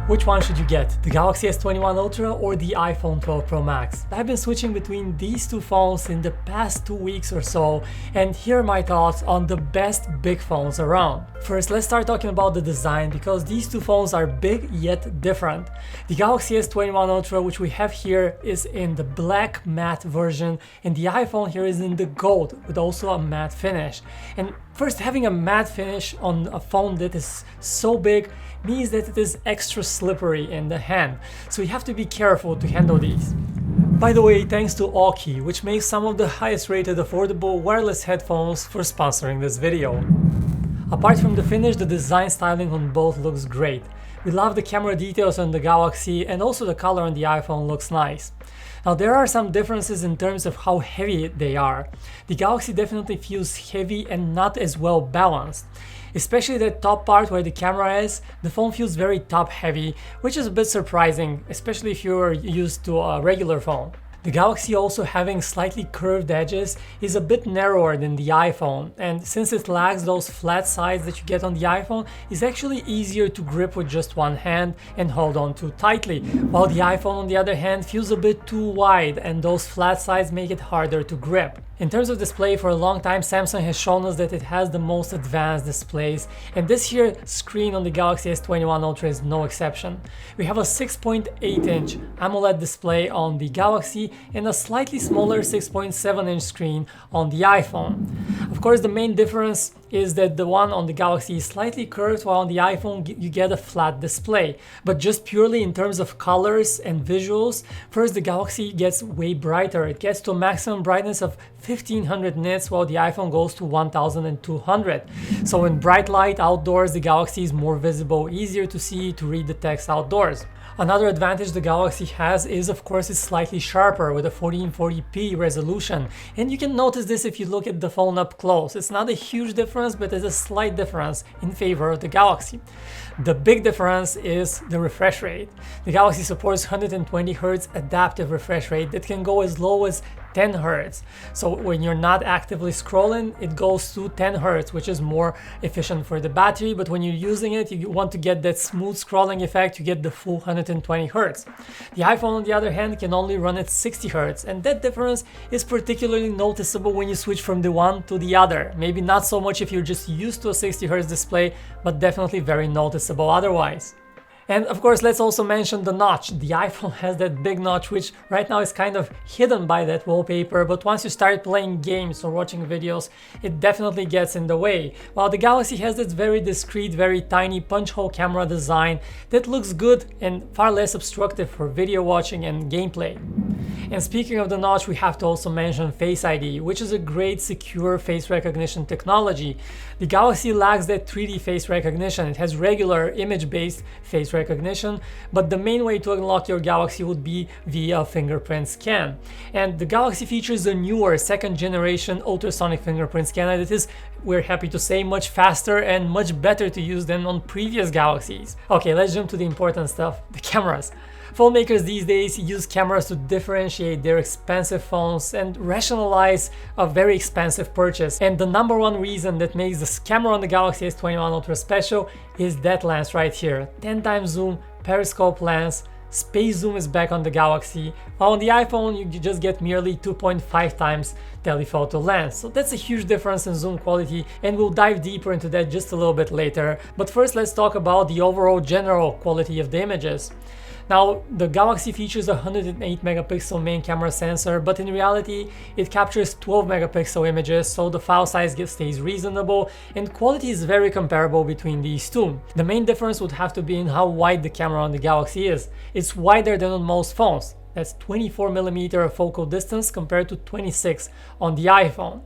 Which one should you get, the Galaxy S21 Ultra or the iPhone 12 Pro Max? I've been switching between these two phones in the past 2 weeks or so, and here are my thoughts on the best big phones around. First, let's start talking about the design, because these two phones are big yet different. The Galaxy S21 Ultra, which we have here, is in the black matte version, and the iPhone here is in the gold with also a matte finish. And first, having a matte finish on a phone that is so big means that it is extra slippery in the hand, so you have to be careful to handle these. By the way, thanks to Aukey, which makes some of the highest rated affordable wireless headphones, for sponsoring this video. Apart from the finish, the design styling on both looks great. We love the camera details on the Galaxy, and also the color on the iPhone looks nice. Now, there are some differences in terms of how heavy they are. The Galaxy definitely feels heavy and not as well balanced. Especially the top part where the camera is, the phone feels very top heavy, which is a bit surprising, especially if you're used to a regular phone. The Galaxy, also having slightly curved edges, is a bit narrower than the iPhone, and since it lacks those flat sides that you get on the iPhone, it's actually easier to grip with just one hand and hold on to tightly, while the iPhone on the other hand feels a bit too wide, and those flat sides make it harder to grip. In terms of display, for a long time Samsung has shown us that it has the most advanced displays, and this here screen on the Galaxy S21 Ultra is no exception. We have a 6.8-inch AMOLED display on the Galaxy and a slightly smaller 6.7-inch screen on the iPhone. Of course, the main difference is that the one on the Galaxy is slightly curved, while on the iPhone you get a flat display. But just purely in terms of colors and visuals, first, the Galaxy gets way brighter. It gets to a maximum brightness of 1500 nits, while the iPhone goes to 1200. So in bright light outdoors, the Galaxy is more visible, easier to see, to read the text outdoors. Another advantage the Galaxy has is, of course, it's slightly sharper with a 1440p resolution, and you can notice this if you look at the phone up close. It's not a huge difference, but there's a slight difference in favor of the Galaxy. The big difference is the refresh rate. The Galaxy supports 120Hz adaptive refresh rate that can go as low as 10 Hz. So when you're not actively scrolling, it goes to 10 Hz, which is more efficient for the battery, but when you're using it, you want to get that smooth scrolling effect, you get the full 120 Hz. The iPhone, on the other hand, can only run at 60 Hz, and that difference is particularly noticeable when you switch from the one to the other. Maybe not so much if you're just used to a 60 Hz display, but definitely very noticeable otherwise. And of course, let's also mention the notch. The iPhone has that big notch, which right now is kind of hidden by that wallpaper, but once you start playing games or watching videos, it definitely gets in the way. While the Galaxy has this very discreet, very tiny punch hole camera design that looks good and far less obstructive for video watching and gameplay. And speaking of the notch, we have to also mention Face ID, which is a great secure face recognition technology. The Galaxy lacks that 3D face recognition. It has regular image-based face recognition, but the main way to unlock your Galaxy would be via fingerprint scan. And the Galaxy features a newer second generation ultrasonic fingerprint scanner that is, we're happy to say, much faster and much better to use than on previous Galaxies. Okay, let's jump to the important stuff, the cameras. Phone makers these days use cameras to differentiate their expensive phones and rationalize a very expensive purchase. And the number one reason that makes the camera on the Galaxy S21 Ultra special is that lens right here. 10 times zoom, periscope lens, space zoom is back on the Galaxy, while on the iPhone you just get merely 2.5 times telephoto lens. So that's a huge difference in zoom quality, and we'll dive deeper into that just a little bit later. But first, let's talk about the overall general quality of the images. Now, the Galaxy features a 108 megapixel main camera sensor, but in reality it captures 12 megapixel images, so the file size stays reasonable and quality is very comparable between these two. The main difference would have to be in how wide the camera on the Galaxy is. It's wider than on most phones. That's 24mm focal distance compared to 26 on the iPhone.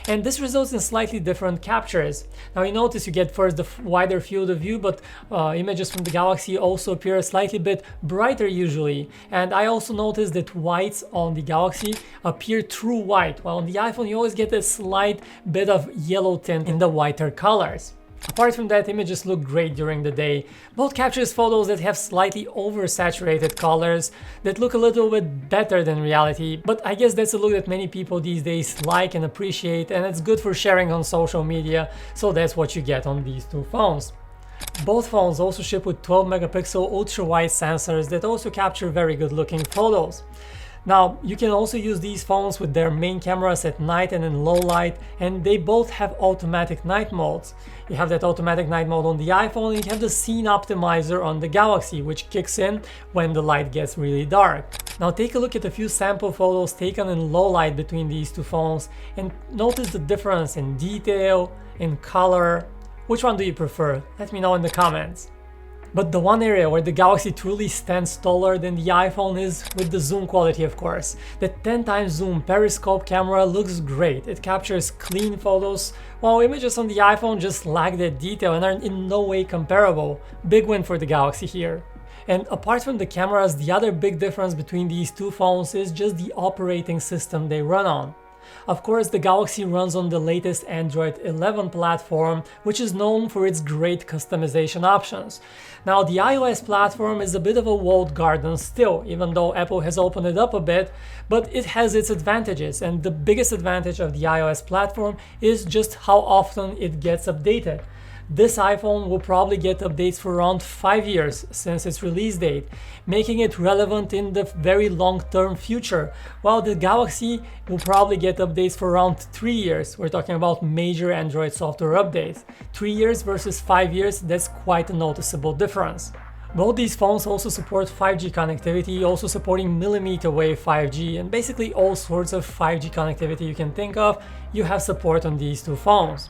And this results in slightly different captures. Now you notice you get first the wider field of view, but images from the Galaxy also appear a slightly bit brighter usually. And I also noticed that whites on the Galaxy appear true white, while on the iPhone you always get a slight bit of yellow tint in the whiter colors. Apart from that, images look great during the day. Both captures photos that have slightly oversaturated colors that look a little bit better than reality, but I guess that's a look that many people these days like and appreciate, and it's good for sharing on social media, so that's what you get on these two phones. Both phones also ship with 12 megapixel ultra-wide sensors that also capture very good looking photos. Now, you can also use these phones with their main cameras at night and in low light, and they both have automatic night modes. You have that automatic night mode on the iPhone, and you have the scene optimizer on the Galaxy, which kicks in when the light gets really dark. Now take a look at a few sample photos taken in low light between these two phones and notice the difference in detail, in color. Which one do you prefer? Let me know in the comments. But the one area where the Galaxy truly stands taller than the iPhone is with the zoom quality, of course. The 10x zoom periscope camera looks great. It captures clean photos, while images on the iPhone just lack that detail and are in no way comparable. Big win for the Galaxy here. And apart from the cameras, the other big difference between these two phones is just the operating system they run on. Of course, the Galaxy runs on the latest Android 11 platform, which is known for its great customization options. Now, the iOS platform is a bit of a walled garden still, even though Apple has opened it up a bit, but it has its advantages, and the biggest advantage of the iOS platform is just how often it gets updated. This iPhone will probably get updates for around 5 years since its release date, making it relevant in the very long-term future, while the Galaxy will probably get updates for around 3 years. We're talking about major Android software updates. 3 years versus 5 years, that's quite a noticeable difference. Both these phones also support 5G connectivity, also supporting millimeter wave 5G, and basically all sorts of 5G connectivity you can think of, you have support on these two phones.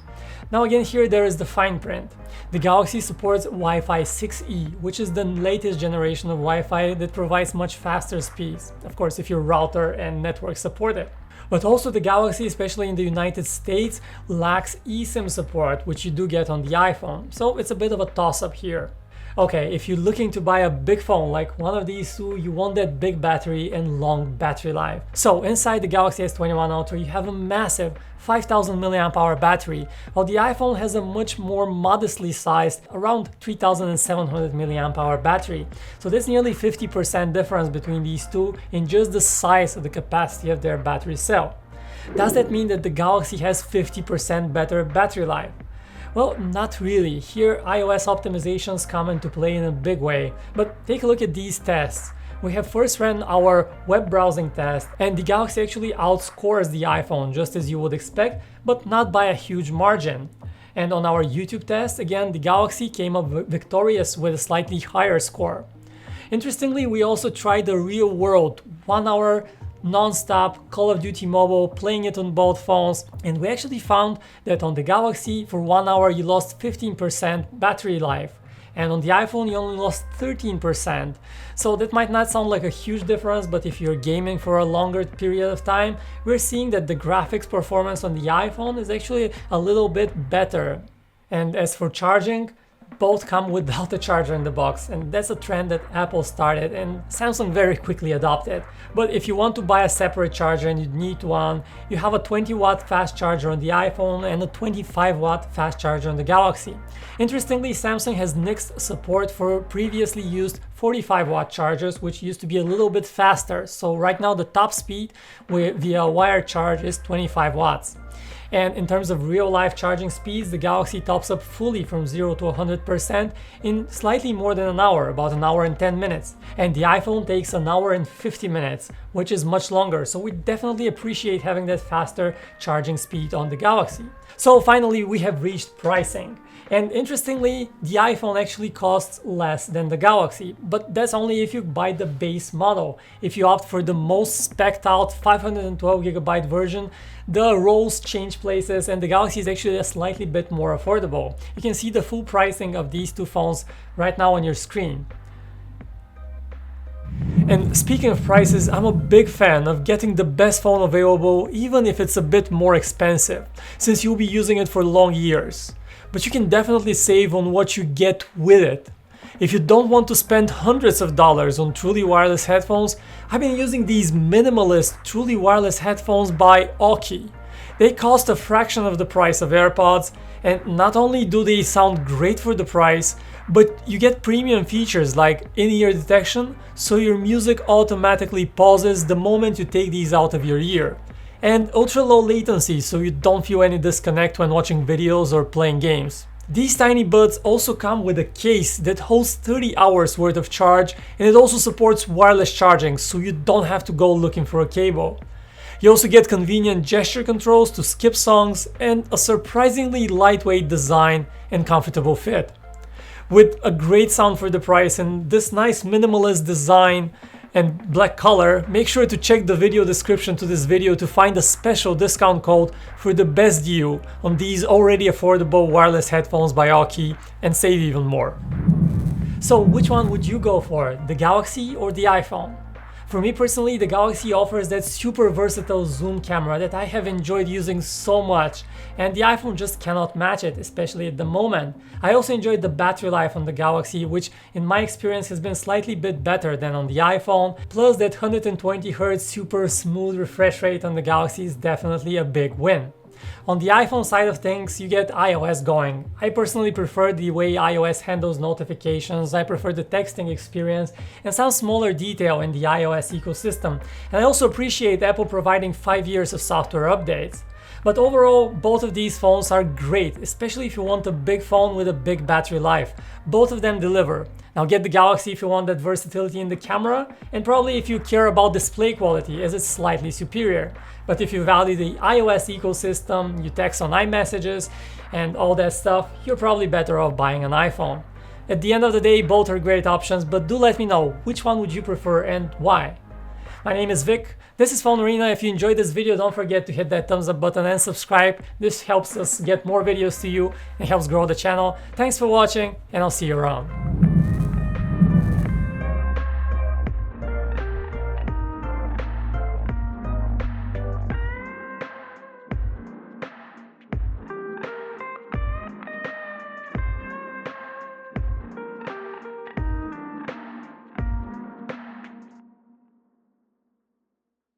Now again, here there is the fine print. The Galaxy supports Wi-Fi 6E, which is the latest generation of Wi-Fi that provides much faster speeds, of course if your router and network support it. But also the Galaxy, especially in the United States, lacks eSIM support, which you do get on the iPhone, so it's a bit of a toss-up here. Okay, if you're looking to buy a big phone like one of these two, you want that big battery and long battery life. So inside the Galaxy S21 Ultra, you have a massive 5000 mAh battery, while the iPhone has a much more modestly sized, around 3700 mAh battery. So there's nearly 50% difference between these two in just the size of the capacity of their battery cell. Does that mean that the Galaxy has 50% better battery life? Well, not really. Here iOS optimizations come into play in a big way, but take a look at these tests. We have first ran our web browsing test, and the Galaxy actually outscores the iPhone just as you would expect, but not by a huge margin. And on our YouTube test, again, the Galaxy came up victorious with a slightly higher score. Interestingly, we also tried the real world 1 hour non-stop Call of Duty Mobile, playing it on both phones, and we actually found that on the Galaxy for 1 hour you lost 15% battery life, and on the iPhone you only lost 13%. So that might not sound like a huge difference, but if you're gaming for a longer period of time, we're seeing that the graphics performance on the iPhone is actually a little bit better. And as for charging, both come without a charger in the box, and that's a trend that Apple started and Samsung very quickly adopted. But if you want to buy a separate charger and you need one, you have a 20-watt fast charger on the iPhone and a 25-watt fast charger on the Galaxy. Interestingly, Samsung has nixed support for previously used 45-watt chargers, which used to be a little bit faster. So right now the top speed via wired charge is 25 watts. And in terms of real-life charging speeds, the Galaxy tops up fully from 0 to 100% in slightly more than an hour, about an hour and 10 minutes. And the iPhone takes an hour and 50 minutes, which is much longer. So we definitely appreciate having that faster charging speed on the Galaxy. So finally, we have reached pricing. And interestingly, the iPhone actually costs less than the Galaxy, but that's only if you buy the base model. If you opt for the most spec'd out 512GB version, the roles change places and the Galaxy is actually a slightly bit more affordable. You can see the full pricing of these two phones right now on your screen. And speaking of prices, I'm a big fan of getting the best phone available, even if it's a bit more expensive, since you'll be using it for long years. But you can definitely save on what you get with it. If you don't want to spend hundreds of dollars on truly wireless headphones, I've been using these minimalist truly wireless headphones by Aukey. They cost a fraction of the price of AirPods, and not only do they sound great for the price, but you get premium features like in-ear detection, so your music automatically pauses the moment you take these out of your ear. And ultra low latency, so you don't feel any disconnect when watching videos or playing games. These tiny buds also come with a case that holds 30 hours worth of charge, and it also supports wireless charging, so you don't have to go looking for a cable. You also get convenient gesture controls to skip songs and a surprisingly lightweight design and comfortable fit. With a great sound for the price and this nice minimalist design and black color, make sure to check the video description to this video to find a special discount code for the best deal on these already affordable wireless headphones by Aukey and save even more. So which one would you go for, the Galaxy or the iPhone? For me personally, the Galaxy offers that super versatile zoom camera that I have enjoyed using so much, and the iPhone just cannot match it, especially at the moment. I also enjoyed the battery life on the Galaxy, which in my experience has been slightly bit better than on the iPhone, plus that 120Hz super smooth refresh rate on the Galaxy is definitely a big win. On the iPhone side of things, you get iOS going. I personally prefer the way iOS handles notifications, I prefer the texting experience, and some smaller detail in the iOS ecosystem. And I also appreciate Apple providing 5 years of software updates. But overall, both of these phones are great, especially if you want a big phone with a big battery life. Both of them deliver. Now get the Galaxy if you want that versatility in the camera, and probably if you care about display quality, as it's slightly superior. But if you value the iOS ecosystem, you text on iMessages, and all that stuff, you're probably better off buying an iPhone. At the end of the day, both are great options, but do let me know which one would you prefer and why. My name is Vic, this is PhoneArena. If you enjoyed this video, don't forget to hit that thumbs up button and subscribe. This helps us get more videos to you and helps grow the channel. Thanks for watching, and I'll see you around.